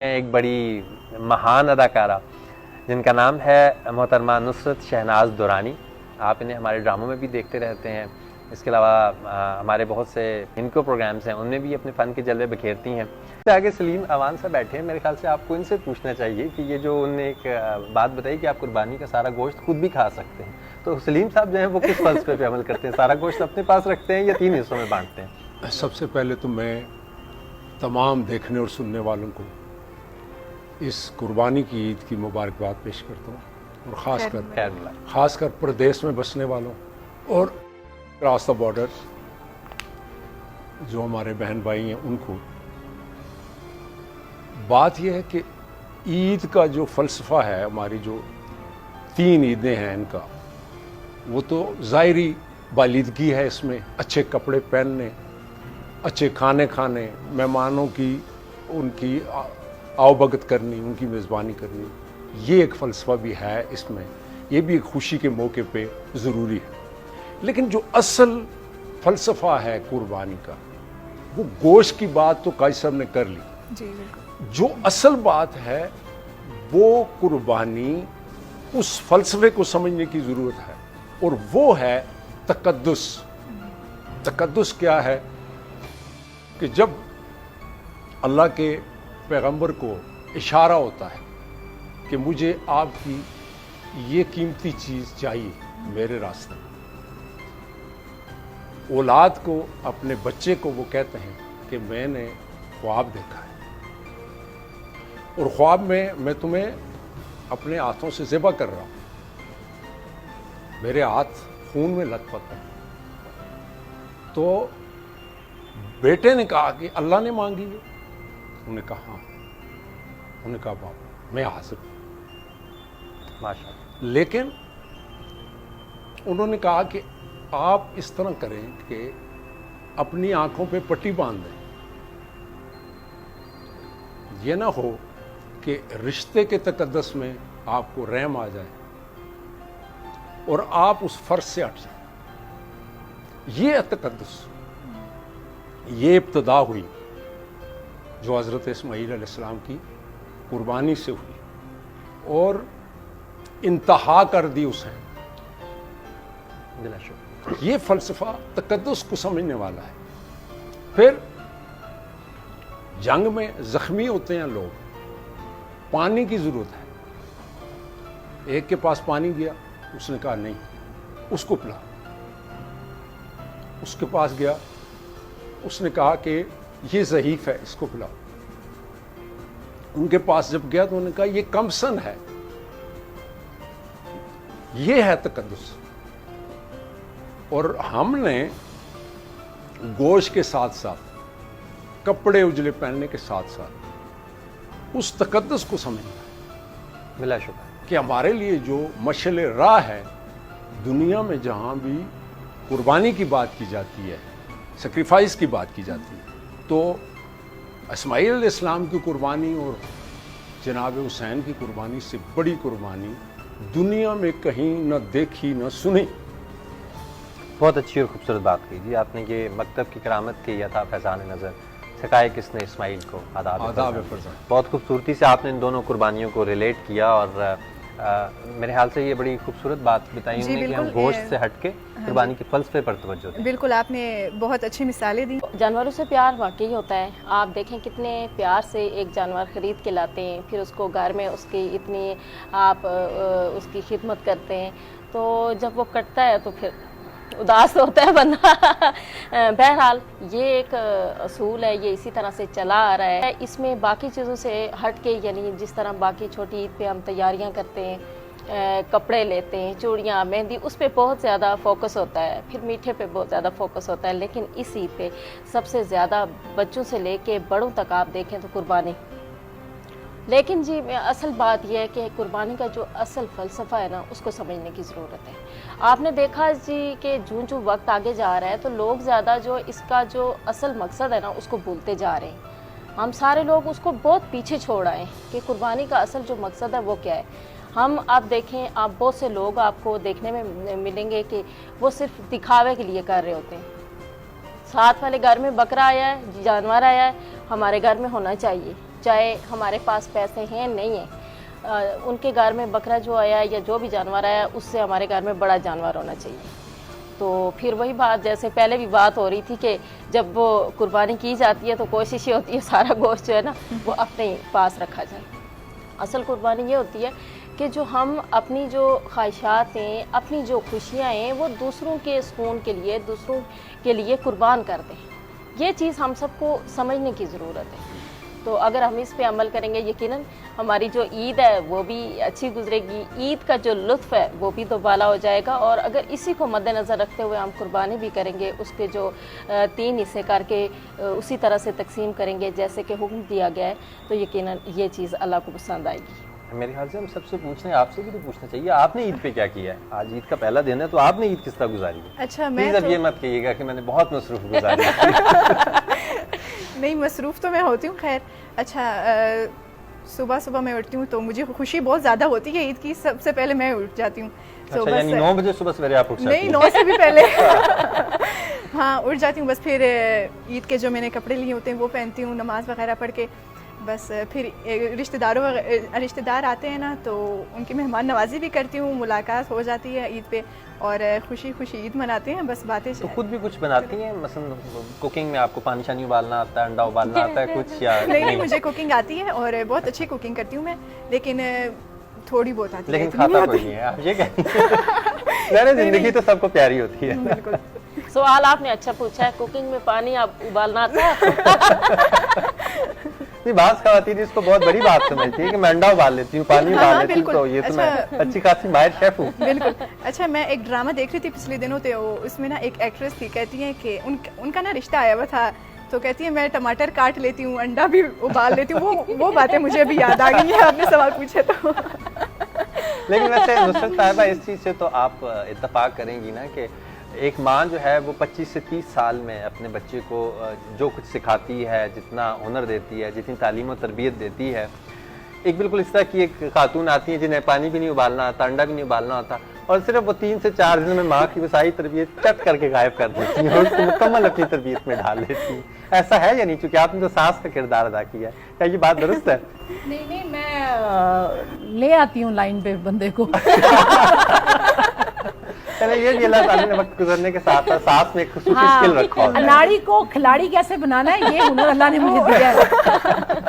ایک بڑی مہان اداکارہ جن کا نام ہے محترمہ نصرت شہناز دورانی. آپ انہیں ہمارے ڈراموں میں بھی دیکھتے رہتے ہیں. اس کے علاوہ ہمارے بہت سے انکو پروگرامز ہیں، ان میں بھی اپنے فن کے جلوے بکھیرتی ہیں. آگے سلیم اوان صاحب بیٹھے ہیں، میرے خیال سے آپ کو ان سے پوچھنا چاہیے کہ یہ جو انہوں نے ایک بات بتائی کہ آپ قربانی کا سارا گوشت خود بھی کھا سکتے ہیں، تو سلیم صاحب جو ہیں وہ کس فلسفے پہ عمل کرتے ہیں؟ سارا گوشت اپنے پاس رکھتے ہیں یا 3 حصوں میں بانٹتے ہیں؟ سب سے پہلے تو میں تمام دیکھنے اور سننے والوں کو اس قربانی کی عید کی مبارکباد پیش کرتا ہوں، اور خاص کر پردیس میں بسنے والوں اور کراس دا بارڈر جو ہمارے بہن بھائی ہیں ان کو. بات یہ ہے کہ عید کا جو فلسفہ ہے، ہماری جو 3 عیدیں ہیں ان کا، وہ تو ظاہری بالیدگی ہے. اس میں اچھے کپڑے پہننے، اچھے کھانے کھانے، مہمانوں کی ان کی آؤ بھگت کرنی، ان کی میزبانی کرنی، یہ ایک فلسفہ بھی ہے اس میں. یہ بھی ایک خوشی کے موقع پہ ضروری ہے. لیکن جو اصل فلسفہ ہے قربانی کا، وہ گوشت کی بات تو قاضی صاحب نے کر لی. جی بالکل. جو اصل بات ہے وہ قربانی، اس فلسفے کو سمجھنے کی ضرورت ہے، اور وہ ہے تقدس. تقدس کیا ہے کہ جب اللہ کے پیغمبر کو اشارہ ہوتا ہے کہ مجھے آپ کی یہ قیمتی چیز چاہیے میرے راستے میں، اولاد کو، اپنے بچے کو وہ کہتے ہیں کہ میں نے خواب دیکھا ہے، اور خواب میں تمہیں اپنے ہاتھوں سے ذبح کر رہا ہوں، میرے ہاتھ خون میں لت پت ہیں. تو بیٹے نے کہا کہ اللہ نے مانگی ہے؟ انہوں نے کہا ہاں. انہوں نے کہا باپ میں حاضر ہوں. ماشاءاللہ. لیکن انہوں نے کہا کہ آپ اس طرح کریں کہ اپنی آنکھوں پہ پٹی باندھ دیں. یہ نہ ہو کہ رشتے کے تقدس میں آپ کو رحم آ جائے اور آپ اس فرض سے ہٹ جائیں. یہ ہے تقدس. یہ ابتدا ہوئی جو حضرت اسماعیل علیہ السلام کی قربانی سے ہوئی، اور انتہا کر دی اسے. یہ فلسفہ تقدس کو سمجھنے والا ہے. پھر جنگ میں زخمی ہوتے ہیں لوگ، پانی کی ضرورت ہے. ایک کے پاس پانی گیا، اس نے کہا نہیں اس کو پلا. اس کے پاس گیا، اس نے کہا کہ یہ ضعیف ہے اس کو پلاؤ. ان کے پاس جب گیا تو انہوں نے کہا یہ کم سن ہے. یہ ہے تقدس. اور ہم نے گوشت کے ساتھ ساتھ، کپڑے اجلے پہننے کے ساتھ ساتھ اس تقدس کو سمجھنا ہے. بلا شبہ کہ ہمارے لیے جو مشعل راہ ہے دنیا میں، جہاں بھی قربانی کی بات کی جاتی ہے، سیکریفائس کی بات کی جاتی ہے، تو اسماعیل علیہ السلام کی قربانی اور جناب حسین کی قربانی سے بڑی قربانی دنیا میں کہیں نہ دیکھی نہ سنی. بہت اچھی اور خوبصورت بات کی جی آپ نے. یہ مکتب کی کرامت کی عطا فیضان نظر سکھائے کس نے اسماعیل کو آداب فرزند. بہت خوبصورتی سے آپ نے ان دونوں قربانیوں کو ریلیٹ کیا، اور میرے خیال سے یہ بڑی خوبصورت بات بتائی انہوں نے کہ ہم گوشت سے ہٹ کے قربانی کے فلسفے پر توجہ دیں. بالکل، آپ نے بہت اچھی مثالیں دی. جانوروں سے پیار واقعی ہوتا ہے. آپ دیکھیں کتنے پیار سے ایک جانور خرید کے لاتے ہیں، پھر اس کو گھر میں اس کی اتنی آپ اس کی خدمت کرتے ہیں، تو جب وہ کٹتا ہے تو پھر اداس ہوتا ہے بندہ. بہرحال یہ ایک اصول ہے، یہ اسی طرح سے چلا آ رہا ہے. اس میں باقی چیزوں سے ہٹ کے، یعنی جس طرح باقی چھوٹی عید پہ ہم تیاریاں کرتے ہیں، کپڑے لیتے ہیں، چوڑیاں، مہندی، اس پہ بہت زیادہ فوکس ہوتا ہے، پھر میٹھے پہ بہت زیادہ فوکس ہوتا ہے. لیکن اس عید پہ سب سے زیادہ بچوں سے لے کے بڑوں تک آپ دیکھیں تو قربانی. لیکن جی اصل بات یہ ہے کہ قربانی کا جو اصل فلسفہ ہے نا، اس کو سمجھنے کی ضرورت ہے. آپ نے دیکھا جی کہ جوں وقت آگے جا رہا ہے تو لوگ زیادہ جو اس کا جو اصل مقصد ہے نا، اس کو بھولتے جا رہے ہیں. ہم سارے لوگ اس کو بہت پیچھے چھوڑ آئے کہ قربانی کا اصل جو مقصد ہے وہ کیا ہے. ہم آپ دیکھیں، آپ بہت سے لوگ آپ کو دیکھنے میں ملیں گے کہ وہ صرف دکھاوے کے لیے کر رہے ہوتے ہیں. ساتھ والے گھر میں بکرا آیا ہے، جانور آیا ہے، ہمارے گھر میں ہونا چاہیے. چاہے ہمارے پاس پیسے ہیں نہیں ہیں، ان کے گھر میں بکرا جو آیا یا جو بھی جانور آیا اس سے ہمارے گھر میں بڑا جانور ہونا چاہیے. تو پھر وہی بات جیسے پہلے بھی بات ہو رہی تھی کہ جب وہ قربانی کی جاتی ہے تو کوشش یہ ہوتی ہے سارا گوشت جو ہے نا وہ اپنے پاس رکھا جائے. اصل قربانی یہ ہوتی ہے کہ جو ہم اپنی جو خواہشات ہیں، اپنی جو خوشیاں ہیں، وہ دوسروں کے سکون کے لیے، دوسروں کے لیے قربان کر دیں. یہ چیز ہم سب کو سمجھنے کی ضرورت ہے. تو اگر ہم اس پہ عمل کریں گے یقیناً ہماری جو عید ہے وہ بھی اچھی گزرے گی، عید کا جو لطف ہے وہ بھی دوبالا ہو جائے گا. اور اگر اسی کو مد نظر رکھتے ہوئے ہم قربانی بھی کریں گے، اس کے جو 3 حصے کر کے اسی طرح سے تقسیم کریں گے جیسے کہ حکم دیا گیا ہے، تو یقیناً یہ چیز اللہ کو پسند آئے گی. میرے خیال سے ہم سب سے پوچھنا ہے، آپ سے بھی تو پوچھنا چاہیے، آپ نے عید پہ کیا کیا ہے؟ آج عید کا پہلا دن ہے تو آپ نے عید کس طرح گزاری ہے؟ اچھا میں پلیز اب تو یہ مت کہیے گا کہ میں نے بہت مصروف گزاری ہے. نہیں، مصروف تو میں ہوتی ہوں. خیر اچھا، صبح میں اٹھتی ہوں تو مجھے خوشی بہت زیادہ ہوتی ہے عید کی. سب سے پہلے میں اٹھ جاتی ہوں. اچھا یعنی 9 بجے صبح سویرے آپ اٹھ جاتی ہیں؟ نہیں، 9 سے بھی پہلے ہاں اٹھ جاتی ہوں. بس پھر عید کے جو میں نے کپڑے لیے ہوتے ہیں وہ پہنتی ہوں، نماز وغیرہ پڑھ کے. بس پھر رشتہ دار آتے ہیں نا تو ان کی مہمان نوازی بھی کرتی ہوں، ملاقات ہو جاتی ہے عید پہ اور خوشی عید مناتے ہیں. بس باتیں تو خود بھی کچھ بناتی ہیں؟ مثلا کوکنگ میں آپ کو پانی شانی ابالنا آتا ہے، انڈا ابالنا آتا ہے کچھ یا نہیں؟ مجھے کوکنگ آتی ہے اور بہت اچھی کوکنگ کرتی ہوں میں، لیکن تھوڑی بہت آتی ہے. لیکن کھاتا کوئی نہیں ہے، آپ یہ کہتی ہیں؟ زندگی تو سب کو پیاری ہوتی ہے. بالکل. سوال آپ نے اچھا پوچھا ہے، کوکنگ میں پانی اب ابالنا آتا ہے؟ نہیں، بعض خواتین اس کو بہت بڑی بات سمجھتی ہے کہ میں انڈا ابال لیتی ہوں، پانی ابال لیتی ہوں، تو یہ تو میں اچھی خاصی ماہر شیف ہوں. بالکل. اچھا میں ایک ڈرامہ دیکھ رہی تھی پچھلے دنوں، تو اس میں نا ایک ایکٹریس تھی، کہتی ہیں کہ ان کا نا رشتہ آیا ہوا تھا تو کہتی ہے میں ٹماٹر کاٹ لیتی ہوں، انڈا بھی ابال لیتی ہوں. وہ باتیں مجھے بھی یاد آ گئی ہیں آپ نے سوال پوچھے تو. لیکن ویسے نصرت صاحبہ اس چیز سے تو آپ اتفاق کریں گی نا کہ ایک ماں جو ہے وہ 25 سے 30 سال میں اپنے بچے کو جو کچھ سکھاتی ہے، جتنا ہنر دیتی ہے، جتنی تعلیم و تربیت دیتی ہے، ایک بالکل اس طرح کی ایک خاتون آتی ہیں جنہیں پانی بھی نہیں ابالنا آتا، انڈا بھی نہیں ابالنا آتا، اور صرف وہ 3 سے 4 دن میں ماں کی وہ ساری تربیت چٹ کر کے غائب کر دیتی ہیں اور اس کو مکمل اپنی تربیت میں ڈال لیتی ہیں. ایسا ہے یا نہیں؟ چونکہ آپ نے تو ساس کا کردار ادا کیا ہے، کیا یہ بات درست ہے؟ نہیں، میں لے آتی ہوں لائن پہ بندے کو. چلے یہ بھی اللہ تعالیٰ نے وقت گزرنے کے ساتھ ساس میں ایک خصوصی اسکل رکھا ہوتا ہے. اناڑی کو کھلاڑی کیسے بنانا ہے یہ ہنر اللہ نے مجھے دیا ہے.